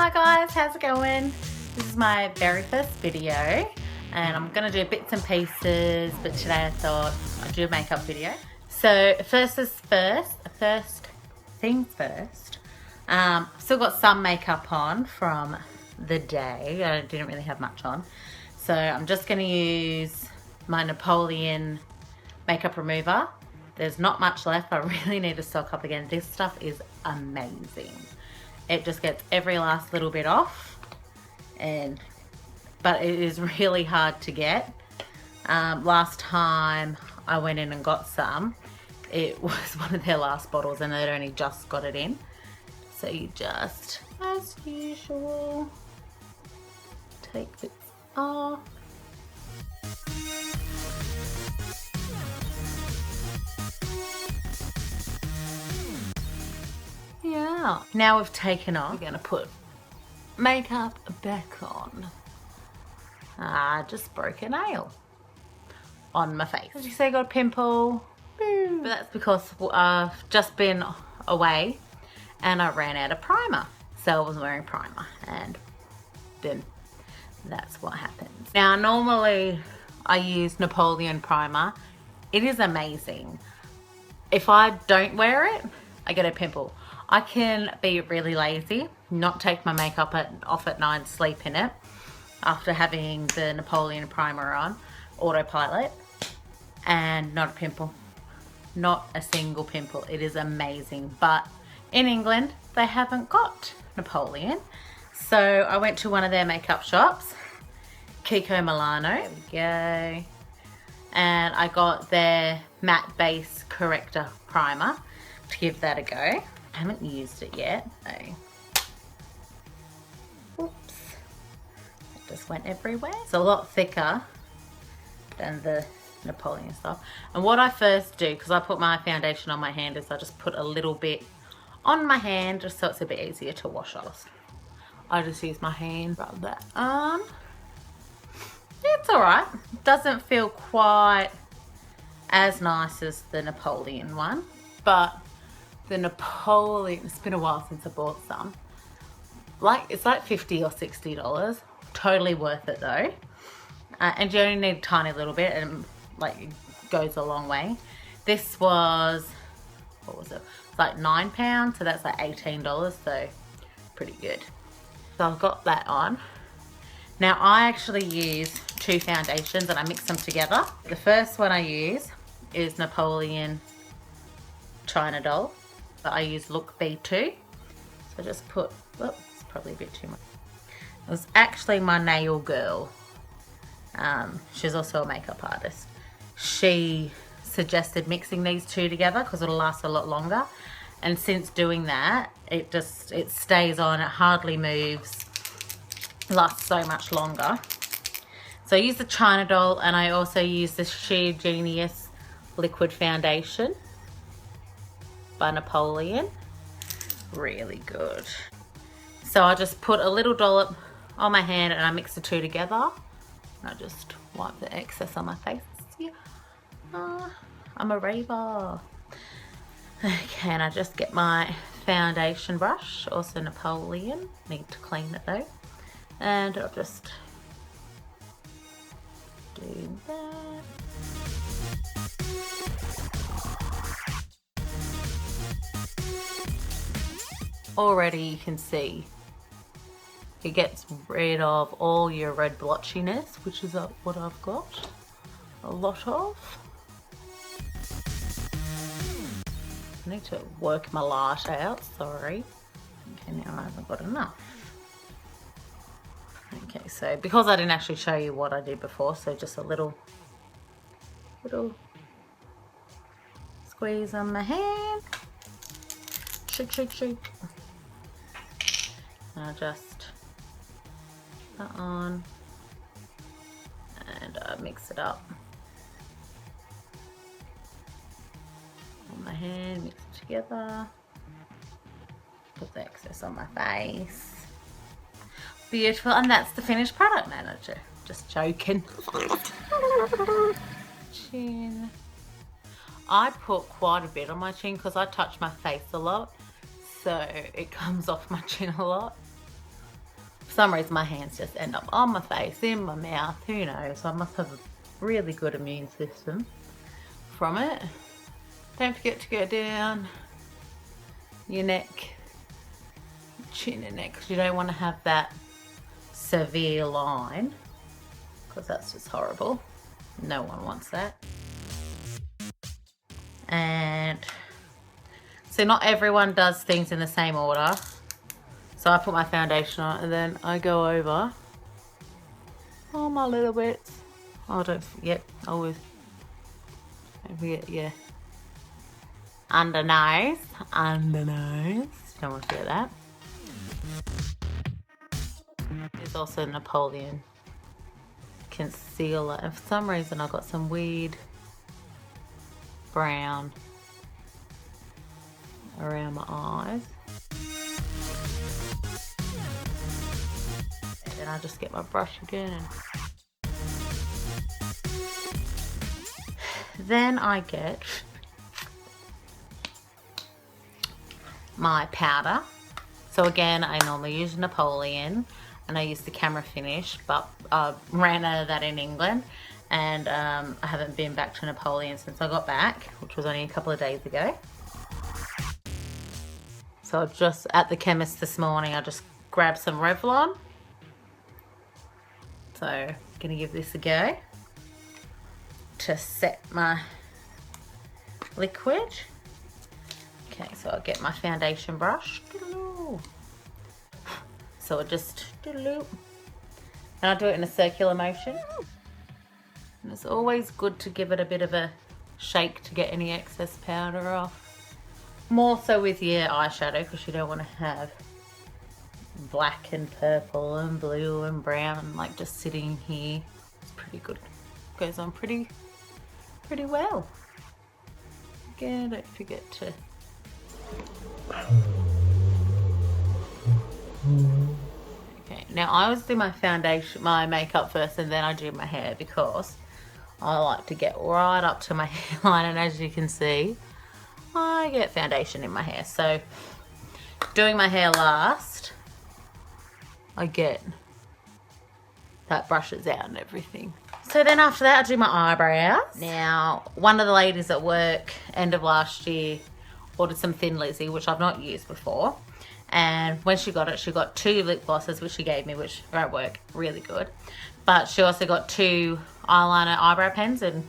Hi guys, how's it going? This is my very first video and I'm gonna do bits and pieces, but today I thought I'd do a makeup video. So first things first. I've still got some makeup on from the day. I didn't really have much on. So I'm just gonna use my Napoleon makeup remover. There's not much left. I really need to stock up again. This stuff is amazing. It just gets every last little bit off, but it is really hard to get. Last time I went in and got some, it was one of their last bottles and they'd only just got it in. So you just, as usual, take this off. Yeah, now we've taken off, we're gonna put makeup back on. I just broke a nail on my face. Did you say I got a pimple? Boom. But that's because I've just been away and I ran out of primer. So I was wearing primer and then that's what happens. Now normally I use Napoleon primer. It is amazing. If I don't wear it, I get a pimple. I can be really lazy, not take my makeup off at night, sleep in it after having the Napoleon primer on, autopilot, and not a pimple. Not a single pimple. It is amazing. But in England, they haven't got Napoleon. So I went to one of their makeup shops, Kiko Milano. There we go. And I got their matte base corrector primer to give that a go. I haven't used it yet. Oops. It just went everywhere. It's a lot thicker than the Napoleon stuff. And what I first do, because I put my foundation on my hand, is I just put a little bit on my hand just so it's a bit easier to wash off. I just use my hand, rub that on. It's alright. Doesn't feel quite as nice as the Napoleon one, but the Napoleon, it's been a while since I bought some. It's like $50 or $60. Totally worth it though. And you only need a tiny little bit and it goes a long way. This was, what was it? It's like £9, so that's like $18, so pretty good. So I've got that on. Now I actually use two foundations and I mix them together. The first one I use is Napoleon China Doll. But I use Look B2. So just put, oh, it's probably a bit too much. It was actually my nail girl. She's also a makeup artist. She suggested mixing these two together because it'll last a lot longer. And since doing that, it stays on, it hardly moves, lasts so much longer. So I use the China Doll and I also use the Sheer Genius Liquid Foundation by Napoleon. Really good. So I just put a little dollop on my hand and I mix the two together. I just wipe the excess on my face. Yeah. I'm a raver. Okay, and I just get my foundation brush, also Napoleon. Need to clean it though. And I'll just do that. Already you can see it gets rid of all your red blotchiness, which is what I've got a lot of. I need to work my light out, sorry. Okay, now I haven't got enough. Okay, so because I didn't actually show you what I did before, so just a little squeeze on my hand. Shake, shake, shake. I'll just put that on and mix it up on my hand, mix it together, put the excess on my face. Beautiful, and that's the finished product, manager. Just joking. Chin. I put quite a bit on my chin because I touch my face a lot, so it comes off my chin a lot. For some reason my hands just end up on my face, in my mouth, who knows. I must have a really good immune system from it. Don't forget to go down your neck, chin and neck, because you don't want to have that severe line, because that's just horrible. No one wants that. And so not everyone does things in the same order. So I put my foundation on and then I go over all my little bits. Oh, don't forget, always, don't forget, yeah. Under nose, don't want to forget that. There's also Napoleon concealer, and for some reason I got some weird brown around my eyes. And then I just get my brush again. Then I get my powder. So again, I normally use Napoleon and I use the Camera Finish, but I ran out of that in England, and I haven't been back to Napoleon since I got back, which was only a couple of days ago. So just at the chemist this morning, I just grabbed some Revlon. So I'm gonna give this a go to set my liquid. Okay, so I'll get my foundation brush. So I just, and I do it in a circular motion. And it's always good to give it a bit of a shake to get any excess powder off. More so with your eyeshadow, because you don't want to have black and purple and blue and brown like just sitting here. It's pretty good. Goes on pretty well. Again, don't forget to okay, now I always do my foundation, my makeup first, and then I do my hair, because I like to get right up to my hairline, and as you can see, I get foundation in my hair. So doing my hair last, I get that brushes out and everything. So then after that, I do my eyebrows. Now, one of the ladies at work, end of last year, ordered some Thin Lizzy, which I've not used before. And when she got it, she got 2 lip glosses, which she gave me, which are at work, really good. But she also got 2 eyeliner eyebrow pens and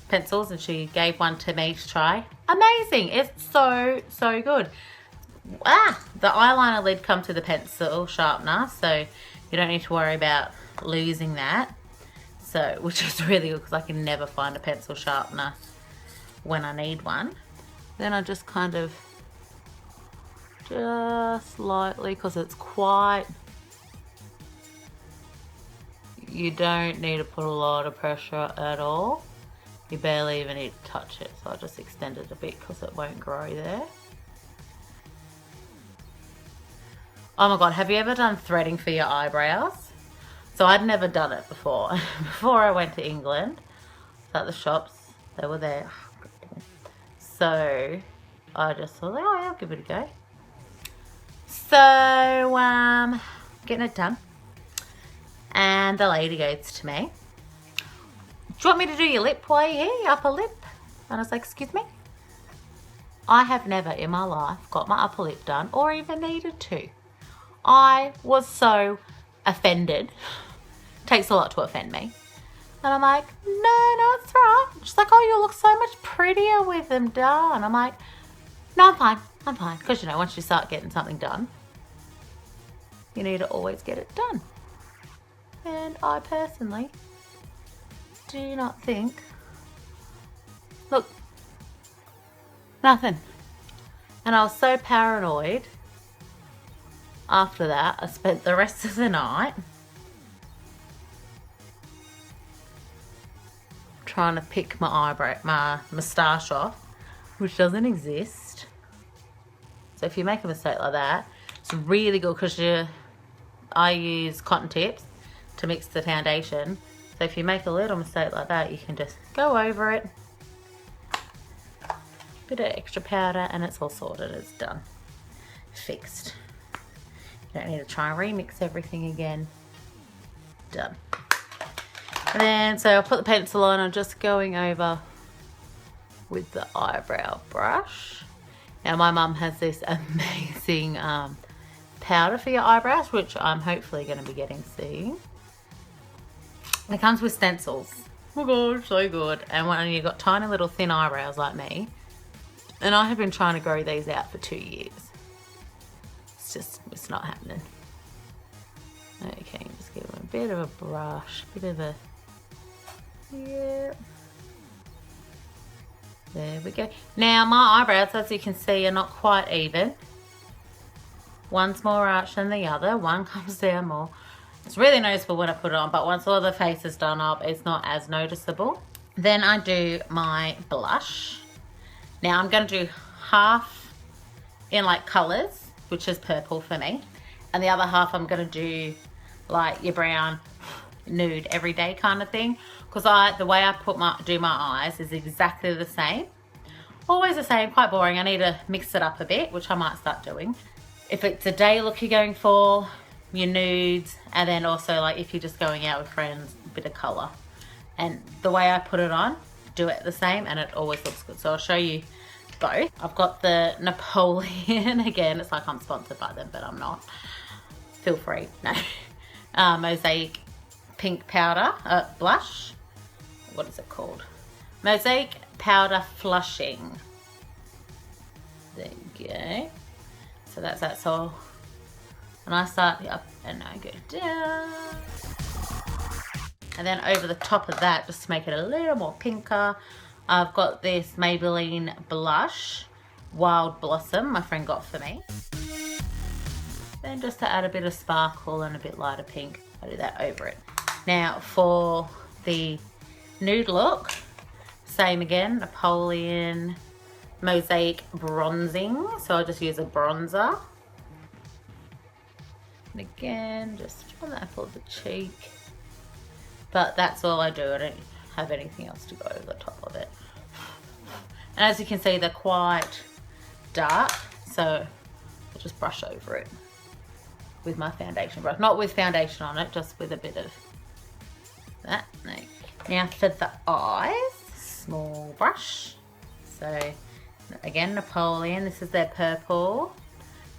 pencils, and she gave one to me to try. Amazing! It's so good. The eyeliner lid comes with a pencil sharpener, so you don't need to worry about losing that. So, which is really good, because I can never find a pencil sharpener when I need one. Then I just kind of, just lightly, because it's quite, you don't need to put a lot of pressure at all. You barely even need to touch it. So I just extend it a bit because it won't grow there. Oh my God, have you ever done threading for your eyebrows? So I'd never done it before. Before I went to England, at the shops, they were there. So I just thought, oh yeah, I'll give it a go. So getting it done, and the lady goes to me, do you want me to do your lip while you're here, your upper lip? And I was like, excuse me? I have never in my life got my upper lip done, or even needed to. I was so offended. Takes a lot to offend me. And I'm like, no, it's right. She's like, oh, you look so much prettier with them done. I'm like, no, I'm fine. Because, you know, once you start getting something done, you need to always get it done. And I personally do not think, look, nothing. And I was so paranoid after that. I spent the rest of the night trying to pick my moustache off, which doesn't exist. So if you make a mistake like that, it's really good, because I use cotton tips to mix the foundation. So if you make a little mistake like that, you can just go over it, bit of extra powder, and it's all sorted. It's done, fixed. Don't need to try and remix everything again. Done. And then, so I'll put the pencil on. I'm just going over with the eyebrow brush. Now my mum has this amazing powder for your eyebrows, which I'm hopefully going to be getting soon. It comes with stencils. Oh my god, so good. And when you've got tiny little thin eyebrows like me, and I have been trying to grow these out for 2 years. It's not happening. Okay, just give them a bit of a brush, bit of a, yeah. There we go. Now my eyebrows, as you can see, are not quite even. One's more arched than the other. One comes down more. It's really noticeable when I put it on, but once all the face is done up, it's not as noticeable. Then I do my blush. Now I'm going to do half in like colours, which is purple for me. And the other half I'm going to do like your brown nude everyday kind of thing. Because the way I do my eyes is exactly the same. Always the same, quite boring. I need to mix it up a bit, which I might start doing. If it's a day look you're going for, your nudes, and then also like if you're just going out with friends, a bit of colour. And the way I put it on, do it the same, and it always looks good. So I'll show you both. I've got the Napoleon. Again, it's like I'm sponsored by them, but I'm not. Feel free. No. Mosaic pink powder blush. What is it called? Mosaic powder flushing. There you go. So that's all. And I start up and I go down. And then over the top of that, just to make it a little more pinker, I've got this Maybelline blush, Wild Blossom, my friend got for me. Then just to add a bit of sparkle and a bit lighter pink, I do that over it. Now for the nude look, same again, Napoleon Mosaic bronzing. So I'll just use a bronzer. And again, just on that for the cheek. But that's all I do. I don't have anything else to go over the top of it. And as you can see, they're quite dark, so I'll just brush over it with my foundation brush. Not with foundation on it, just with a bit of that. Now for the eyes, small brush. So again, Napoleon, this is their purple.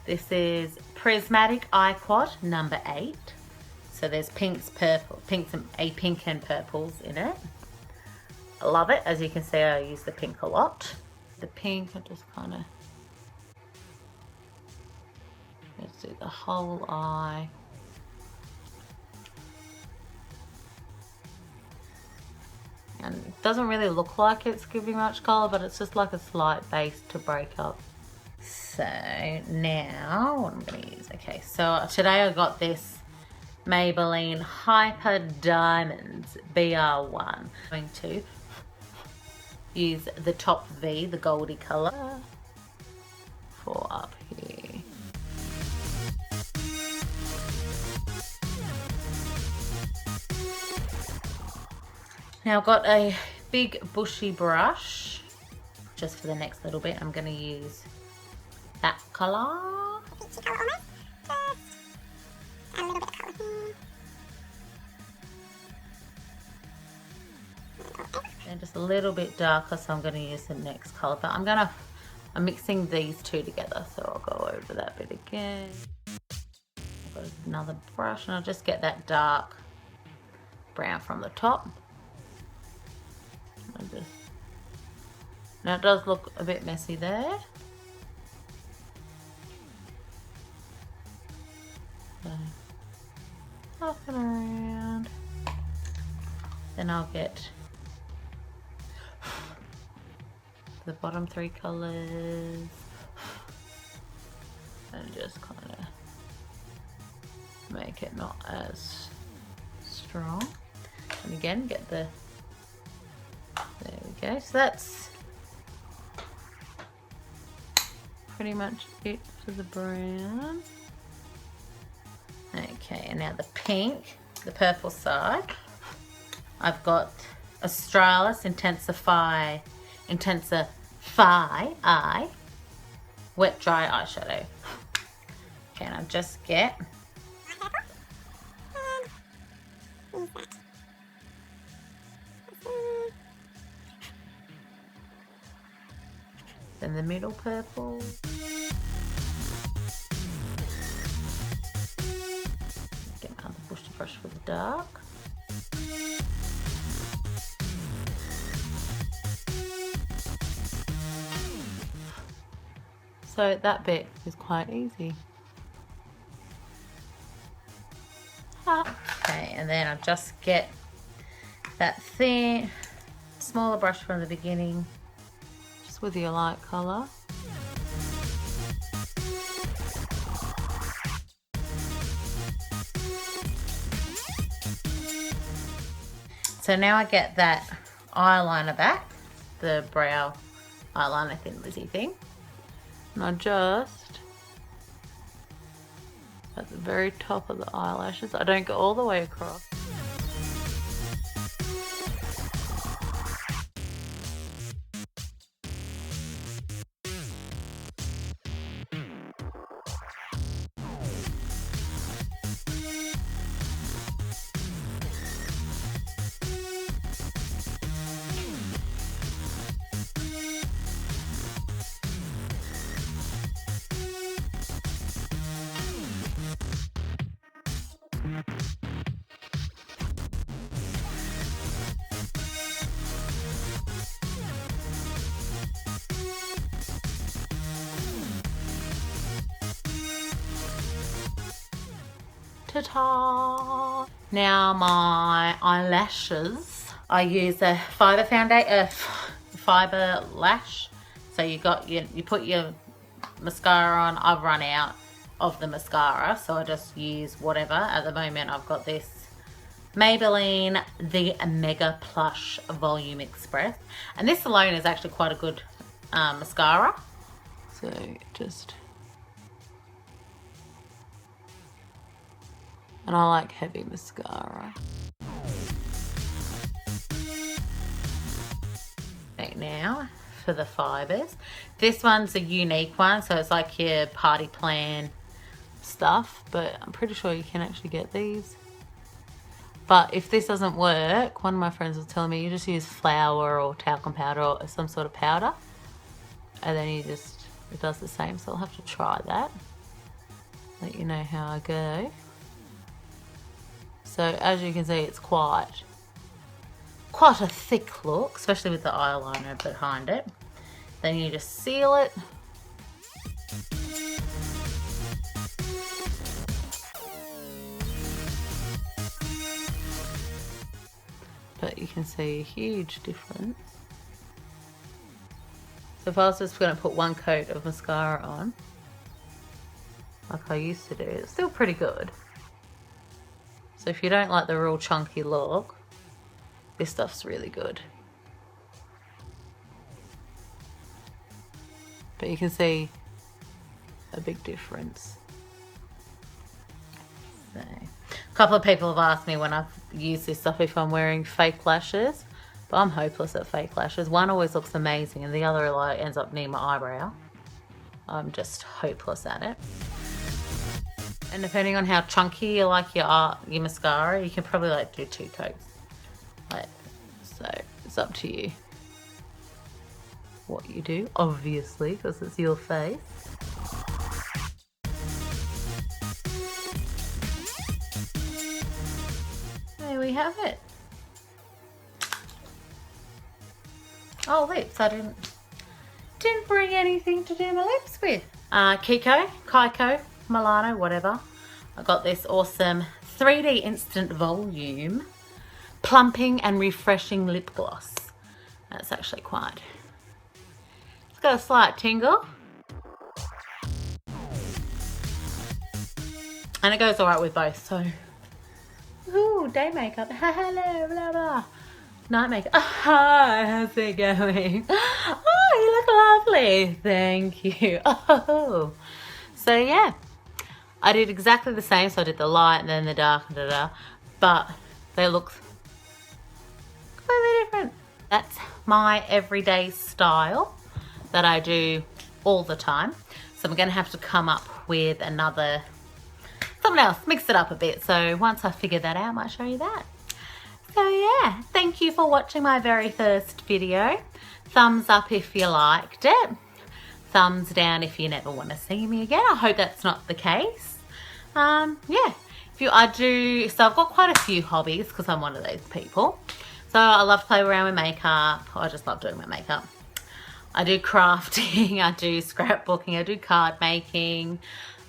This is Prismatic Eye Quad number 8. So there's pinks, purple, pinks, a pink and purples in it. I love it. As you can see, I use the pink a lot. The pink, I just kind of, let's do the whole eye. And it doesn't really look like it's giving much colour, but it's just like a slight base to break up. So now, what I'm going to use, okay, so today I got this Maybelline Hyper Diamonds BR1. I'm going to use the top V, the goldy colour, for up here. Now I've got a big bushy brush. Just for the next little bit, I'm going to use that colour. And just a little bit darker, so I'm going to use the next colour. But I'm mixing these two together, so I'll go over that bit again. I've got another brush, and I'll just get that dark brown from the top. Now it does look a bit messy there. So, up and around. Then I'll get the bottom 3 colours and just kind of make it not as strong. And again, get the, there we go. So that's pretty much it for the brown. Okay, and now the pink, the purple side. I've got Australis Intensify Eye Wet Dry Eyeshadow. Okay, and I just get then the middle purple. Get another bushy brush for the dark. So that bit is quite easy. Okay, and then I just get that thin, smaller brush from the beginning, just with your light colour. So now I get that eyeliner back, the brow eyeliner Thin Lizzy thing. And I just, at the very top of the eyelashes, I don't go all the way across. Ta-ta! Now my eyelashes, I use a fiber lash. So you put your mascara on. I've run out of the mascara, so I just use whatever. At the moment, I've got this Maybelline the Mega Plush Volume Express, and this alone is actually quite a good mascara. So just. And I like heavy mascara. Right, now for the fibers. This one's a unique one, so it's like your party plan stuff, but I'm pretty sure you can actually get these. But if this doesn't work, one of my friends was telling me you just use flour or talcum powder or some sort of powder, and then it does the same. So I'll have to try that. Let you know how I go. So as you can see, it's quite a thick look, especially with the eyeliner behind it. Then you just seal it. But you can see a huge difference. So if I was just going to put one coat of mascara on, like I used to do, it's still pretty good. So if you don't like the real chunky look, this stuff's really good. But you can see a big difference. So, a couple of people have asked me when I've used this stuff if I'm wearing fake lashes, but I'm hopeless at fake lashes. One always looks amazing and the other like ends up near my eyebrow. I'm just hopeless at it. And depending on how chunky you like your mascara, you can probably like do 2 coats. So it's up to you what you do, obviously, because it's your face. There we have it. Oh, lips. I didn't bring anything to do my lips with. Kaiko, Milano, whatever. I got this awesome 3D Instant Volume Plumping and Refreshing Lip Gloss. That's actually quite. It's got a slight tingle. And it goes alright with both, so. Ooh, day makeup. Hello, blah, blah. Night makeup. Hi, how's it going? Oh, you look lovely. Thank you. Oh. So, yeah. I did exactly the same, so I did the light and then the dark, but they look completely different. That's my everyday style that I do all the time. So I'm going to have to come up with another something else, mix it up a bit. So once I figure that out, I might show you that. So yeah, thank you for watching my very first video. Thumbs up if you liked it. Thumbs down if you never want to see me again. I hope that's not the case. Yeah, so I've got quite a few hobbies because I'm one of those people. So I love to play around with makeup. I just love doing my makeup. I do crafting, I do scrapbooking, I do card making.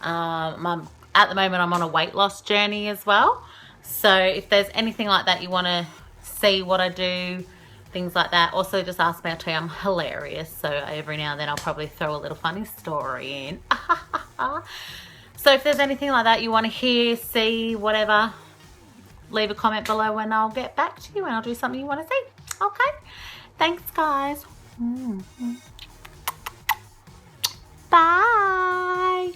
At the moment I'm on a weight loss journey as well. So if there's anything like that you want to see what I do, things like that, also just ask me. I'll tell you I'm hilarious. So every now and then I'll probably throw a little funny story in. So if there's anything like that you want to hear, see, whatever, leave a comment below and I'll get back to you and I'll do something you want to see. Okay? Thanks, guys. Bye.